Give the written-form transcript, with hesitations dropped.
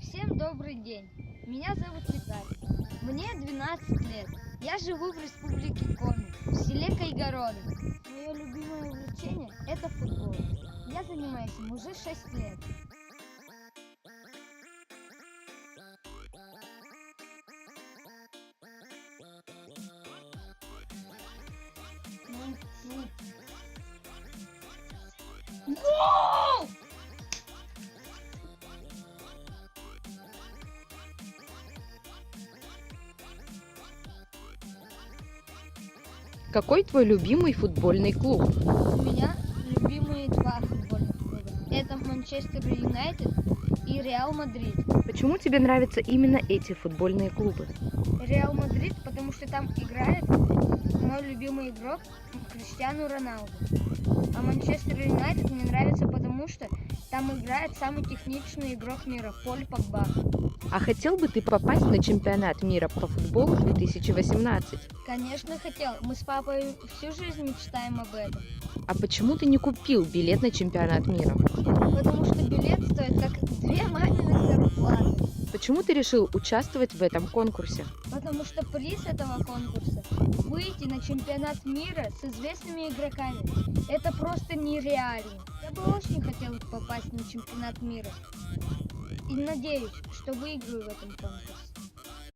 Всем добрый день. Меня зовут Виталий. Мне 12 лет. Я живу в республике Коми, в селе Кайгороды. Мое любимое увлечение – это футбол. Я занимаюсь им уже 6 лет. Гол! Какой твой любимый футбольный клуб? У меня любимые два футбольных клуба. Это Манчестер Юнайтед и Реал Мадрид. Почему тебе нравятся именно эти футбольные клубы? Реал Мадрид, потому что там играет мой любимый игрок Криштиану Роналду. А Манчестер Юнайтед мне нравится, потому что там играет самый техничный игрок мира Поль Погба. А хотел бы ты попасть на чемпионат мира по футболу 2018? Конечно, хотел. Мы с папой всю жизнь мечтаем об этом. А почему ты не купил билет на чемпионат мира? Потому что билет стоит как две маминых зарплаты. Почему ты решил участвовать в этом конкурсе? Потому что приз этого конкурса – выйти на чемпионат мира с известными игроками. Это просто нереально. Я бы очень хотел попасть на чемпионат мира. И надеюсь, что выиграю в этом конкурсе.